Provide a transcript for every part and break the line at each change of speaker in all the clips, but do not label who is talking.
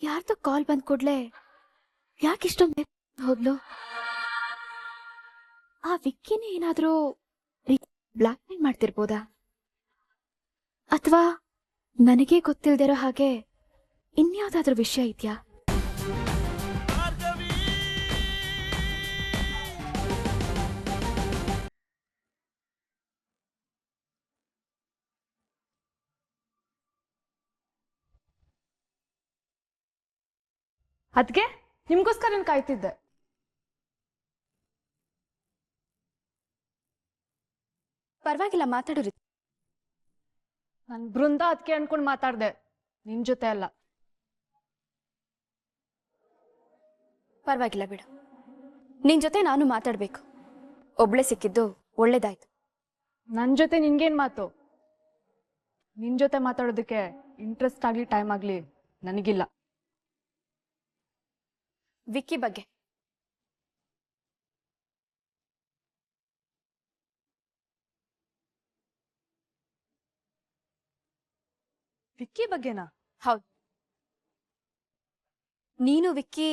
ಯಾರ್ದೋ ಕಾಲ್ ಬಂದ್ ಕೂಡ್ಲೆ ಯಾಕಿಷ್ಟೊಂದು ಹೋದ್ಲು? ಆ ವಿಕ್ಕಿನೇ ಏನಾದ್ರೂ ಬ್ಲಾಕ್ ಮೇಲ್ ಮಾಡ್ತಿರ್ಬೋದಾ? ಅಥವಾ ನನಗೆ ಗೊತ್ತಿಲ್ದಿರೋ ಹಾಗೆ ಇನ್ಯಾವ್ದಾದ್ರೂ ವಿಷಯ ಇದೆಯಾ?
ಅದ್ಕೆ ನಿಮ್ಗೋಸ್ಕರ ನಾನು ಕಾಯ್ತಿದ್ದೆ.
ಪರವಾಗಿಲ್ಲ, ಮಾತಾಡೋರಿ.
ನನ್ ಬೃಂದ ಅದಕ್ಕೆ ಅನ್ಕೊಂಡ್ ಮಾತಾಡ್ದೆ, ನಿನ್ ಜೊತೆ ಅಲ್ಲ.
ಪರವಾಗಿಲ್ಲ ಬಿಡು, ನಿನ್ ಜೊತೆ ನಾನು ಮಾತಾಡ್ಬೇಕು. ಒಬ್ಳೆ ಸಿಕ್ಕಿದ್ದು ಒಳ್ಳೇದಾಯ್ತು.
ನನ್ ಜೊತೆ ನಿನ್ಗೇನ್ ಮಾತು? ನಿನ್ ಜೊತೆ ಮಾತಾಡೋದಕ್ಕೆ ಇಂಟ್ರೆಸ್ಟ್ ಆಗ್ಲಿ ಟೈಮ್ ಆಗ್ಲಿ ನನಗಿಲ್ಲ.
ವಿಕ್ಕಿ ಬಗ್ಗೆ.
ವಿಕ್ಕಿ ಬಗ್ಗೆನಾ?
ಹೌದು, ನೀನು ವಿಕ್ಕಿ.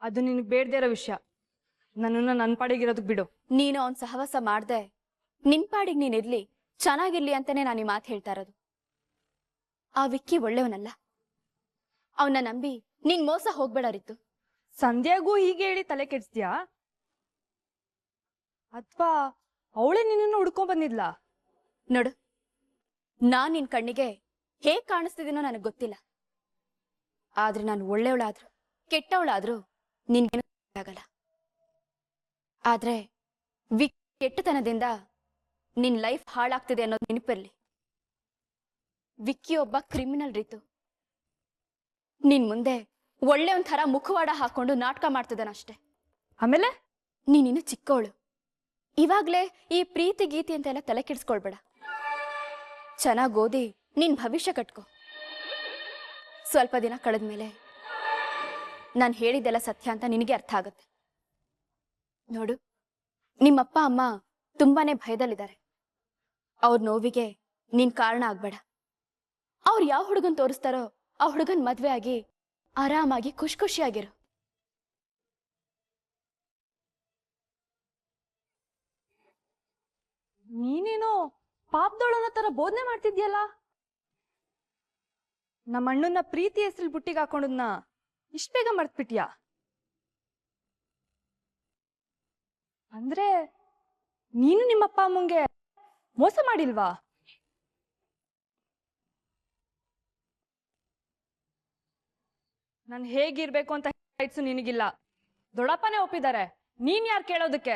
ಅದು ನಿನಗೆ ಬೇಡದೇ ಇರೋ ವಿಷಯ. ನನ್ನನ್ನ ನನ್ನ ಪಾಡಿಗಿರೋದಕ್ ಬಿಡು.
ನೀನು ಅವನ್ ಸಹವಾಸ ಮಾಡ್ದೆ ನಿನ್ ಪಾಡಿಗೆ ನೀನಿರ್ಲಿ, ಚೆನ್ನಾಗಿರ್ಲಿ ಅಂತಾನೆ ನಾನು ಈ ಮಾತು ಹೇಳ್ತಾ ಇರೋದು. ಆ ವಿಕ್ಕಿ ಒಳ್ಳೆಯವನಲ್ಲ. ಅವನ್ನ ನಂಬಿ ನೀನ್ ಮೋಸ ಹೋಗ್ಬೇಡಾರಿತ್ತು.
ಸಂಧ್ಯಾಗೂ ಹೀಗೆ ಹೇಳಿ ತಲೆ ಕೆಡ್ಸ್ತೀಯಾ? ಅಥವಾ ಅವಳೇ ನಿನ್ನನ್ನು ಹುಡ್ಕೊಂಡ್ ಬಂದಿದ್ಲ?
ನೋಡು, ನಾನ್ ನಿನ್ ಕಣ್ಣಿಗೆ ಹೇಗ್ ಕಾಣಿಸ್ತಿದ್ದೀನೋ ನನಗ್ ಗೊತ್ತಿಲ್ಲ. ಆದ್ರೆ ನಾನು ಒಳ್ಳೆಯವಳಾದ್ರು ಕೆಟ್ಟವಳಾದ್ರೂ ನಿನ್ಗೇನು ಆಗಲ್ಲ. ಆದ್ರೆ ಕೆಟ್ಟತನದಿಂದ ನಿನ್ ಲೈಫ್ ಹಾಳಾಗ್ತಿದೆ ಅನ್ನೋದು ನೆನಪಿರ್ಲಿ. ವಿಕ್ಕಿ ಒಬ್ಬ ಕ್ರಿಮಿನಲ್ ರೀತು. ನಿನ್ ಮುಂದೆ ಒಳ್ಳೆ ಒಂಥರ ಮುಖವಾಡ ಹಾಕೊಂಡು ನಾಟಕ ಮಾಡ್ತಿದ್ದಾನಷ್ಟೆ.
ಆಮೇಲೆ
ನೀನಿನ್ನು ಚಿಕ್ಕವಳು. ಇವಾಗ್ಲೇ ಈ ಪ್ರೀತಿ ಗೀತಿ ಅಂತೆಲ್ಲ ತಲೆ ಕೆಡಿಸ್ಕೊಳ್ಬೇಡ. ಚೆನ್ನಾಗಿ ಓದಿ ನಿನ್ ಭವಿಷ್ಯ ಕಟ್ಕೋ. ಸ್ವಲ್ಪ ದಿನ ಕಳೆದ್ಮೇಲೆ ನಾನು ಹೇಳಿದ್ದೆಲ್ಲ ಸತ್ಯ ಅಂತ ನಿನಗೆ ಅರ್ಥ ಆಗುತ್ತೆ. ನೋಡು, ನಿಮ್ಮಪ್ಪ ಅಮ್ಮ ತುಂಬಾನೇ ಭಯದಲ್ಲಿದ್ದಾರೆ. ಅವ್ರ ನೋವಿಗೆ ನೀನ್ ಕಾರಣ ಆಗ್ಬೇಡ. ಅವ್ರು ಯಾವ ಹುಡುಗನ್ ತೋರಿಸ್ತಾರೋ ಆ ಹುಡುಗನ್ ಮದ್ವೆ ಆಗಿ ಆರಾಮಾಗಿ ಖುಷಿಯಾಗಿರು.
ನೀನೇನೋ ಪಾಪದೊಳನ ತರ ಬೋಧನೆ ಮಾಡ್ತಿದ್ಯಲ್ಲ. ನಮ್ಮ ಅಣ್ಣನ ಪ್ರೀತಿ ಹೆಸರು ಬುಟ್ಟಿಗೆ ಹಾಕೊಂಡದ್ನ ಇಷ್ಟ ಬೇಗ ಮರ್ತ್ಬಿಟ್ಯಾ? ಅಂದ್ರೆ ನೀನು ನಿಮ್ಮಪ್ಪ ಅಮ್ಮಂಗೆ ಮೋಸ ಮಾಡಿಲ್ವಾ? ನಾನು ಹೇಗಿರ್ಬೇಕು ಅಂತ ರೈಟ್ಸು ನಿನಗಿಲ್ಲ. ದೊಡ್ಡಪ್ಪನೇ ಒಪ್ಪಿದ್ದಾರೆ, ನೀನ್ ಯಾರು ಕೇಳೋದಕ್ಕೆ?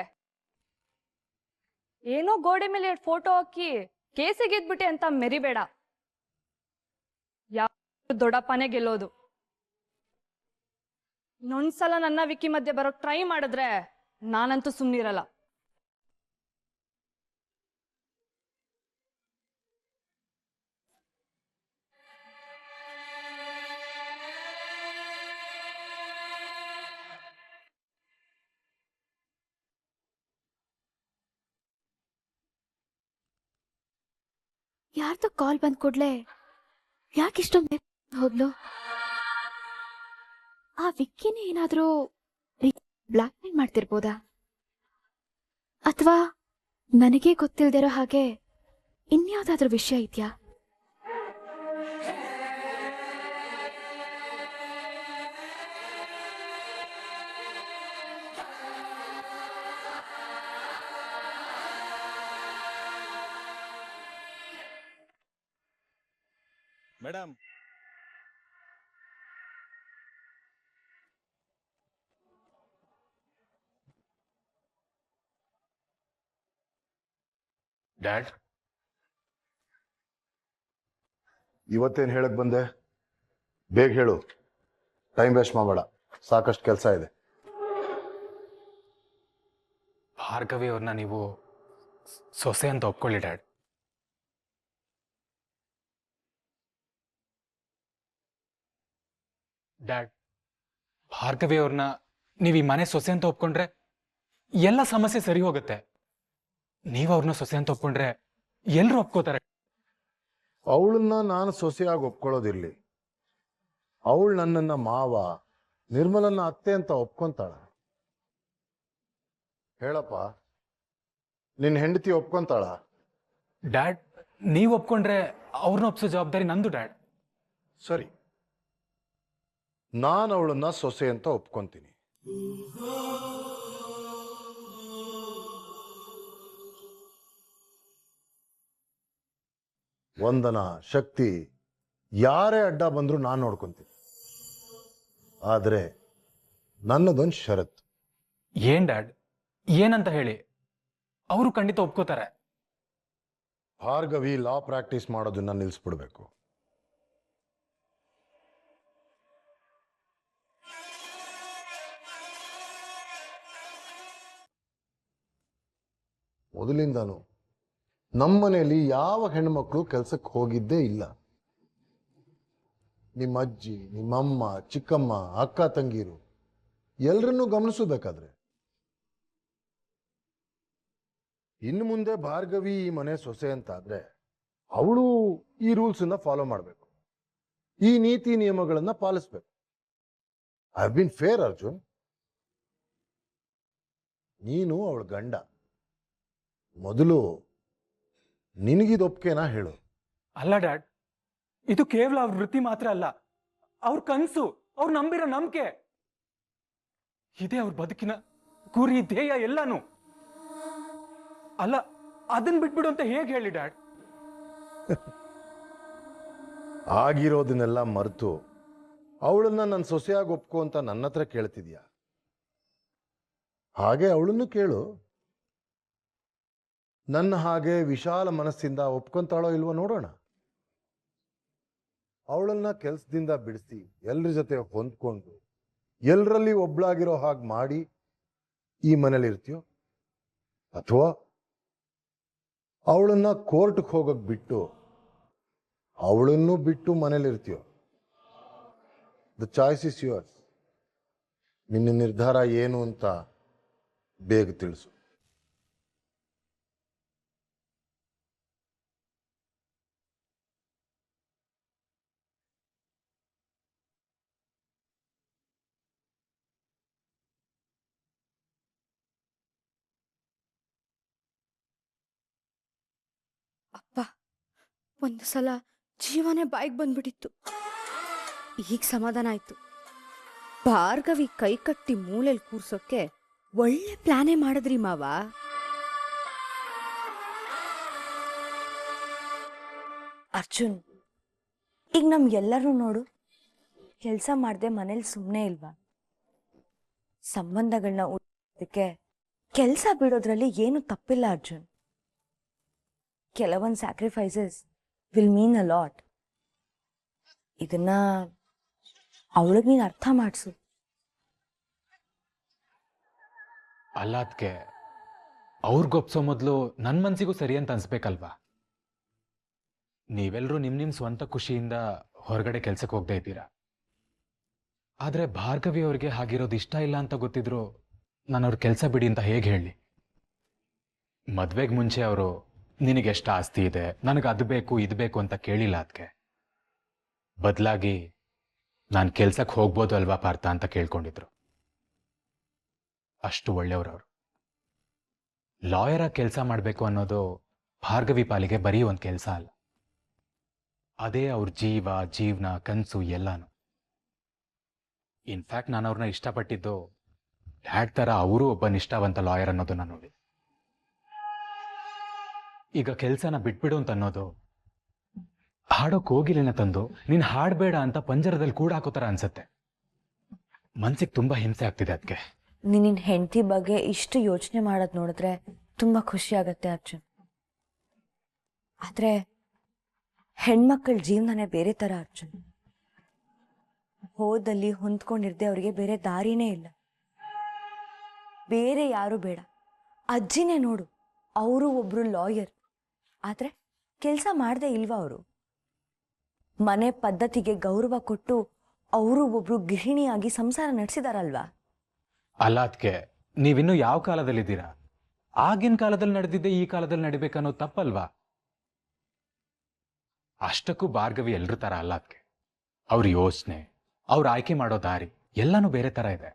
ಏನೋ ಗೋಡೆ ಮೇಲೆ ಎರಡು ಫೋಟೋ ಹಾಕಿ ಕೇಸಿಗೆ ಗೆದ್ಬಿಟ್ಟೆ ಅಂತ ಮೆರಿಬೇಡ. ಯಾವ ದೊಡ್ಡಪ್ಪನೇ ಗೆಲ್ಲೋದು. ಇನ್ನೊಂದ್ಸಲ ನನ್ನ ವಿಕ್ಕಿ ಮಧ್ಯೆ ಬರೋಕ್ ಟ್ರೈ ಮಾಡಿದ್ರೆ ನಾನಂತೂ ಸುಮ್ಮನಿರಲ್ಲ.
ಯಾರ್ದೋ ಕಾಲ್ ಬಂದ್ ಕೂಡ್ಲೆ ಯಾಕಿಷ್ಟೊಂದು ಹೋದ್ಲು? ಆ ವಿಕ್ಕಿನೇ ಏನಾದ್ರೂ ಬ್ಲಾಕ್ ಮೇಲ್ ಮಾಡ್ತಿರ್ಬೋದಾ? ಅಥವಾ ನನಗೆ ಗೊತ್ತಿಲ್ದಿರೋ ಹಾಗೆ ಇನ್ಯಾವ್ದಾದ್ರೂ ವಿಷಯ ಇದೆಯಾ?
ಮೇಡಮ್,
ಡ್ಯಾಡ್,
ಇವತ್ತೇನು ಹೇಳಕ್ ಬಂದೆ? ಬೇಗ ಹೇಳು, ಟೈಮ್ ವೇಸ್ಟ್ ಮಾಡಬೇಡ, ಸಾಕಷ್ಟು ಕೆಲಸ ಇದೆ.
ಭಾರ್ಗವಿ ಅವ್ರನ್ನ ನೀವು ಸೊಸೆ ಅಂತ ಒಪ್ಕೊಳ್ಳಿ ಡ್ಯಾಡ್. ಡ್ಯಾಡ್, ಭಾರ್ಗವಿ ಅವ್ರನ್ನ ನೀವು ಈ ಮನೆ ಸೊಸೆ ಅಂತ ಒಪ್ಕೊಂಡ್ರೆ ಎಲ್ಲ ಸಮಸ್ಯೆ ಸರಿ ಹೋಗುತ್ತೆ. ನೀವು ಅವ್ರನ್ನ ಸೊಸೆ ಅಂತ ಒಪ್ಕೊಂಡ್ರೆ ಎಲ್ಲರೂ ಒಪ್ಕೋತಾರೆ.
ಅವಳನ್ನ ನಾನು ಸೊಸೆಯಾಗಿ ಒಪ್ಕೊಳ್ಳೋದಿರ್ಲಿ, ಅವಳು ನನ್ನನ್ನ ಮಾವ, ನಿರ್ಮಲನ್ನ ಅತ್ತೆ ಅಂತ ಒಪ್ಕೊಂತಾಳ? ಹೇಳಪ್ಪ, ನಿನ್ನ ಹೆಂಡತಿ ಒಪ್ಕೊಂತಾಳ?
ಡ್ಯಾಡ್, ನೀವು ಒಪ್ಕೊಂಡ್ರೆ ಅವ್ರನ್ನ ಒಪ್ಸೋ ಜವಾಬ್ದಾರಿ ನಂದು ಡ್ಯಾಡ್.
ಸರಿ, ನಾನು ಅವಳನ್ನ ಸೊಸೆ ಅಂತ ಒಪ್ಕೊಂತೀನಿ. ವಂದನ, ಶಕ್ತಿ, ಯಾರೇ ಅಡ್ಡ ಬಂದ್ರು ನಾನು ನೋಡ್ಕೊಂತೀನಿ. ಆದ್ರೆ ನನ್ನದೊಂದು ಷರತ್ತು.
ಏನ್ ಡ್ಯಾಡ್, ಏನಂತ ಹೇಳಿ? ಅವರು ಖಂಡಿತ ಒಪ್ಕೋತಾರೆ.
ಭಾರ್ಗವಿ ಲಾ ಪ್ರಾಕ್ಟೀಸ್ ಮಾಡೋದನ್ನ ನಿಲ್ಲಿಸ್ಬಿಡ್ಬೇಕು. ಮೊದಲಿಂದಾನು ನಮ್ಮನೇಲಿ ಯಾವ ಹೆಣ್ಮಕ್ಳು ಕೆಲ್ಸಕ್ಕೆ ಹೋಗಿದ್ದೇ ಇಲ್ಲ. ನಿಮ್ಮ ಅಜ್ಜಿ, ನಿಮ್ಮಮ್ಮ, ಚಿಕ್ಕಮ್ಮ, ಅಕ್ಕ ತಂಗೀರು ಎಲ್ರನ್ನೂ ಗಮನಿಸಬೇಕಾದ್ರೆ. ಇನ್ನು ಮುಂದೆ ಭಾರ್ಗವಿ ಈ ಮನೆ ಸೊಸೆ ಅಂತಾದ್ರೆ ಅವಳು ಈ ರೂಲ್ಸ್ ಅನ್ನ ಫಾಲೋ ಮಾಡಬೇಕು, ಈ ನೀತಿ ನಿಯಮಗಳನ್ನ ಪಾಲಿಸ್ಬೇಕು. I have been fair Arjun. ನೀನು ಅವಳ ಗಂಡ, ಮೊದಲು ನಿನಗಿದ ಒಪ್ಕೆನಾ ಹೇಳು.
ಅಲ್ಲ ಡ್ಯಾಡ್, ಇದು ಕೇವಲ ಅವ್ರ ವೃತ್ತಿ ಮಾತ್ರ ಅಲ್ಲ, ಅವ್ರ ಕನ್ಸು, ಅವ್ರು ನಂಬಿರೋ ನಂಬಿಕೆ. ಇದೇ ಅವ್ರ ಬದುಕಿನ ಗುರಿ, ಧ್ಯೇಯ ಎಲ್ಲಾನು. ಅಲ್ಲ, ಅದನ್ನ ಬಿಟ್ಬಿಡು ಅಂತ ಹೇಗೆ ಹೇಳಿ ಡ್ಯಾಡ್?
ಆಗಿರೋದನ್ನೆಲ್ಲ ಮರೆತು ಅವಳನ್ನ ನನ್ನ ಸೊಸೆಯಾಗಿ ಒಪ್ಕೊ ಅಂತ ನನ್ನ ಹತ್ರ ಕೇಳ್ತಿದ್ಯಾ? ಹಾಗೆ ಅವಳನ್ನು ಕೇಳು. ನನ್ನ ಹಾಗೆ ವಿಶಾಲ ಮನಸ್ಸಿಂದ ಒಪ್ಕೊಂತಾಳೋ ಇಲ್ವೋ ನೋಡೋಣ. ಅವಳನ್ನ ಕೆಲ್ಸದಿಂದ ಬಿಡಿಸಿ ಎಲ್ರ ಜೊತೆ ಹೊಂದ್ಕೊಂಡು ಎಲ್ರಲ್ಲಿ ಒಬ್ಳಾಗಿರೋ ಹಾಗೆ ಮಾಡಿ ಈ ಮನೇಲಿ ಇರ್ತೀಯೋ, ಅಥವಾ ಅವಳನ್ನ ಕೋರ್ಟ್ಗೆ ಹೋಗಕ್ ಬಿಟ್ಟು ಅವಳನ್ನು ಬಿಟ್ಟು ಮನೇಲಿ ಇರ್ತೀಯೋ? The choice is yours. ನಿನ್ನ ನಿರ್ಧಾರ ಏನು ಅಂತ ಬೇಗ ತಿಳಿಸು.
ಅಪ್ಪ, ಒಂದು ಸಲ ಜೀವನೇ ಬಾಯಿಗೆ ಬಂದ್ಬಿಟ್ಟಿತ್ತು. ಈಗ ಸಮಾಧಾನ ಆಯ್ತು. ಭಾರ್ಗವಿ ಕೈ ಕಟ್ಟಿ ಮೂಲೆಯಲ್ಲಿ ಕೂರ್ಸೋಕೆ ಒಳ್ಳೆ ಪ್ಲಾನೇ ಮಾಡಿದ್ರಿ ಮಾವ.
ಅರ್ಜುನ್, ಈಗ ನಮ್ಗೆಲ್ಲರೂ ನೋಡು, ಕೆಲಸ ಮಾಡದೆ ಮನೇಲಿ ಸುಮ್ಮನೆ ಇಲ್ವಾ? ಸಂಬಂಧಗಳನ್ನ ಉಳಿಸೋದಕ್ಕೆ ಕೆಲಸ ಬಿಡೋದ್ರಲ್ಲಿ ಏನು ತಪ್ಪಿಲ್ಲ ಅರ್ಜುನ್. ಕೆಲವೊಂದು sacrifices will mean a lot. ಇದನ್ನ ಅವಳಿಗೆ ನೀನು ಅರ್ಥ ಮಾಡಿಸು.
ಅಲ್ಲ ಅದಕ್ಕೆ ಅವ್ರಿಗೊಪ್ಸೋ ಮೊದಲು ನನ್ನ ಮನ್ಸಿಗೂ ಸರಿ ಅಂತ ಅನ್ಸ್ಬೇಕಲ್ವಾ? ನೀವೆಲ್ಲರೂ ನಿಮ್ ಸ್ವಂತ ಖುಷಿಯಿಂದ ಹೊರಗಡೆ ಕೆಲ್ಸಕ್ಕೆ ಹೋಗ್ತಾ ಇದ್ದೀರಾ. ಆದ್ರೆ ಭಾರ್ಗವಿ ಅವ್ರಿಗೆ ಹಾಗಿರೋದು ಇಷ್ಟ ಇಲ್ಲ ಅಂತ ಗೊತ್ತಿದ್ರು ನಾನು ಅವ್ರ ಕೆಲಸ ಬಿಡಿ ಅಂತ ಹೇಗೆ ಹೇಳಿ? ಮದ್ವೆಗೆ ಮುಂಚೆ ಅವರು ನಿನಗೆ ಎಷ್ಟು ಆಸ್ತಿ ಇದೆ, ನನಗೆ ಅದು ಬೇಕು ಇದು ಬೇಕು ಅಂತ ಕೇಳಿಲ್ಲ ಅದಕ್ಕೆ. ಬದಲಾಗಿ ನಾನು ಕೆಲ್ಸಕ್ಕೆ ಹೋಗ್ಬೋದು ಅಲ್ವಾ ಪಾರ್ಥ ಅಂತ ಕೇಳ್ಕೊಂಡಿದ್ರು. ಅಷ್ಟು ಒಳ್ಳೆಯವ್ರವ್ರು. ಲಾಯರ್ ಆಗಿ ಕೆಲಸ ಮಾಡಬೇಕು ಅನ್ನೋದು ಭಾರ್ಗವಿ ಪಾಲಿಗೆ ಬರೀ ಒಂದು ಕೆಲಸ ಅಲ್ಲ, ಅದೇ ಅವ್ರ ಜೀವ, ಜೀವನ, ಕನಸು ಎಲ್ಲಾನು. ಇನ್ಫ್ಯಾಕ್ಟ್ ನಾನು ಅವ್ರನ್ನ ಇಷ್ಟಪಟ್ಟಿದ್ದು ಡ್ಯಾಡ್ ಥರ ಅವರು ಒಬ್ಬ ನಿಷ್ಠಾವಂತ ಲಾಯರ್ ಅನ್ನೋದನ್ನ ನೋಡಿ. ಈಗ ಕೆಲಸನ ಬಿಟ್ಬಿಡು ಅಂತ ಅನ್ನೋದು ಹಾಡೋ ಕೋಗಿಲೆನ ತಂದು ನೀನು ಹಾಡಬೇಡ ಅಂತ ಪಂಜರದಲ್ಲಿ ಕೂಡ ಹಾಕೋ ಥರ ಅನ್ಸತ್ತೆ. ಮನ್ಸಿಗೆ ತುಂಬಾ ಹಿಂಸೆ ಆಗ್ತಿದೆ ಅದಕ್ಕೆ.
ನಿನ್ನ ಹೆಂಡತಿ ಬಗ್ಗೆ ಇಷ್ಟು ಯೋಚನೆ ಮಾಡೋದು ನೋಡಿದ್ರೆ ತುಂಬಾ ಖುಷಿ ಆಗತ್ತೆ ಅರ್ಜುನ್. ಆದ್ರೆ ಹೆಣ್ಮಕ್ಳ ಜೀವನನೇ ಬೇರೆ ತರ ಅರ್ಜುನ್. ಹೋದಲ್ಲಿ ಹೊಂದ್ಕೊಂಡಿರ್ದೆ ಅವ್ರಿಗೆ ಬೇರೆ ದಾರಿನೇ ಇಲ್ಲ. ಬೇರೆ ಯಾರು ಬೇಡ, ಅಜ್ಜಿನೇ ನೋಡು, ಅವರು ಒಬ್ರು ಲಾಯರ್. ಆದ್ರೆ ಕೆಲಸ ಮಾಡದೆ ಇಲ್ವಾ ಅವರು? ಮನೆ ಪದ್ಧತಿಗೆ ಗೌರವ ಕೊಟ್ಟು ಅವರು ಒಬ್ರು ಗೃಹಿಣಿಯಾಗಿ ಸಂಸಾರ ನಡೆಸಿದಾರಲ್ವಾ?
ಅಲ್ಲ ಅದಕ್ಕೆ ನೀವಿನ್ನೂ ಯಾವ ಕಾಲದಲ್ಲಿದ್ದೀರಾ? ಆಗಿನ ಕಾಲದಲ್ಲಿ ನಡೆದಿದ್ದೆ ಈ ಕಾಲದಲ್ಲಿ ನಡಿಬೇಕನ್ನೋದು ತಪ್ಪಲ್ವಾ? ಅಷ್ಟಕ್ಕೂ ಭಾರ್ಗವಿ ಎಲ್ರ ತರ ಅಲ್ಲ ಅದಕ್ಕೆ. ಅವ್ರ ಯೋಚನೆ, ಅವ್ರು ಆಯ್ಕೆ ಮಾಡೋ ದಾರಿ ಎಲ್ಲಾನು ಬೇರೆ ತರ ಇದೆ.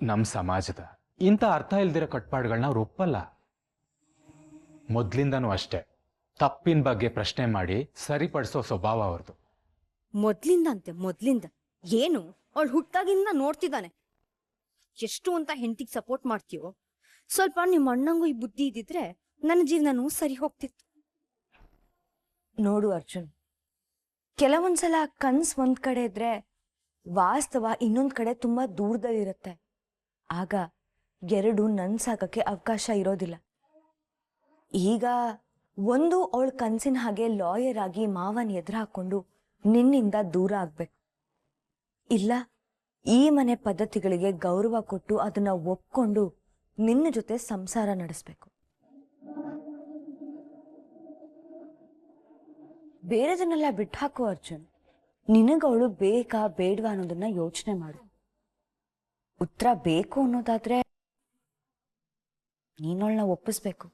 ನಮ್ಮ ಸಮಾಜದ ಇಂಥ ಅರ್ಥ ಇಲ್ದಿರೋ ಕಟ್ಪಾಡುಗಳನ್ನ ಅವ್ರು ಒಪ್ಪಲ್ಲ. ಮೊದ್ಲಿಂದನೂ ಅಷ್ಟೇ ತಪ್ಪಿನ ಬಗ್ಗೆ ಪ್ರಶ್ನೆ ಮಾಡಿ ಸರಿಪಡಿಸೋ ಸ್ವಭಾವ ಅವ್ರದ್ದು.
ಮೊದ್ಲಿಂದ ಏನು ಅವಳು ಹುಟ್ಟಾಗಿಂದ ನೋಡ್ತಿದ್ದಾನೆ. ಎಷ್ಟು ಅಂತ ಹೆಂಡತಿಗೆ ಸಪೋರ್ಟ್ ಮಾಡ್ತೀಯೋ, ಸ್ವಲ್ಪ ನಿಮ್ಮ ಅಣ್ಣಂಗೂ ಈ ಬುದ್ಧಿ ಇದ್ದಿದ್ರೆ ನನ್ನ ಜೀವನನೂ ಸರಿ ಹೋಗ್ತಿತ್ತು.
ನೋಡು ಅರ್ಜುನ್, ಕೆಲವೊಂದ್ಸಲ ಕನ್ಸ್ ಒಂದ್ ಕಡೆ ಇದ್ರೆ ವಾಸ್ತವ ಇನ್ನೊಂದ್ ಕಡೆ ತುಂಬಾ ದೂರದಲ್ಲಿರುತ್ತೆ. ಆಗ ಎರಡು ನನ್ಸಾಗಕ್ಕೆ ಅವಕಾಶ ಇರೋದಿಲ್ಲ. ಈಗ ಒಂದು ಅವಳ ಕನ್ಸಿನ ಹಾಗೆ ಲಾಯರ್ ಆಗಿ ಮಾವನ್ ಎದುರು ಹಾಕೊಂಡು ನಿನ್ನಿಂದ ದೂರ ಆಗ್ಬೇಕು, ಇಲ್ಲ ಈ ಮನೆ ಪದ್ಧತಿಗಳಿಗೆ ಗೌರವ ಕೊಟ್ಟು ಅದನ್ನ ಒಪ್ಕೊಂಡು ನಿನ್ನ ಜೊತೆ ಸಂಸಾರ ನಡೆಸ್ಬೇಕು. ಬೇರೆದನ್ನೆಲ್ಲ ಬಿಟ್ಟಾಕು ಅರ್ಜುನ್. ನಿನಗವಳು ಬೇಕಾ ಬೇಡವಾ ಅನ್ನೋದನ್ನ ಯೋಚನೆ ಮಾಡು. ಉತ್ತರ ಬೇಕು ಅನ್ನೋದಾದ್ರೆ ನೀನವಳನ್ನ ಒಪ್ಪಿಸ್ಬೇಕು.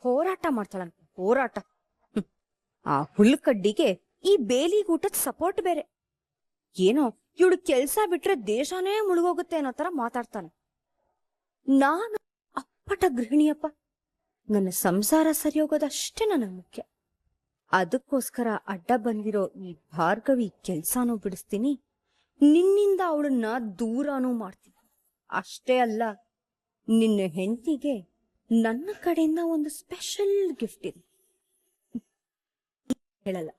ಹೋರಾಟ ಮಾಡ್ತಾಳಂತ, ಹೋರಾಟ. ಆ ಹುಳ್ಕಡ್ಡಿಗೆ ಈ ಬೇಲಿಗೂಟದ ಸಪೋರ್ಟ್ ಬೇರೆ. ಏನೋ ಇವಳು ಕೆಲ್ಸ ಬಿಟ್ರೆ ದೇಶನೇ ಮುಳುಗೋಗುತ್ತೆ ಅನ್ನೋ ತರ ಮಾತಾಡ್ತಾನೆ. ನಾನು ಅಪ್ಪಟ ಗೃಹಿಣಿಯಪ್ಪ, ನನ್ನ ಸಂಸಾರ ಸರಿ ಹೋಗೋದಷ್ಟೇ ನನಗೆ ಮುಖ್ಯ. ಅದಕ್ಕೋಸ್ಕರ ಅಡ್ಡ ಬಂದಿರೋ ಈ ಭಾರ್ಗವಿ ಕೆಲ್ಸಾನೂ ಬಿಡಿಸ್ತೀನಿ, ನಿನ್ನಿಂದ ಅವಳನ್ನ ದೂರನೂ ಮಾಡ್ತೀನಿ. ಅಷ್ಟೇ ಅಲ್ಲ, ನಿನ್ನ ಹೆಂಡತಿಗೆ ನನ್ನ ಕಡೆಯಿಂದ ಒಂದು ಸ್ಪೆಷಲ್ ಗಿಫ್ಟ್ ಇದೆ. ಹೇಳಲ್ಲ,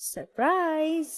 ಸರ್ಪ್ರೈಸ್.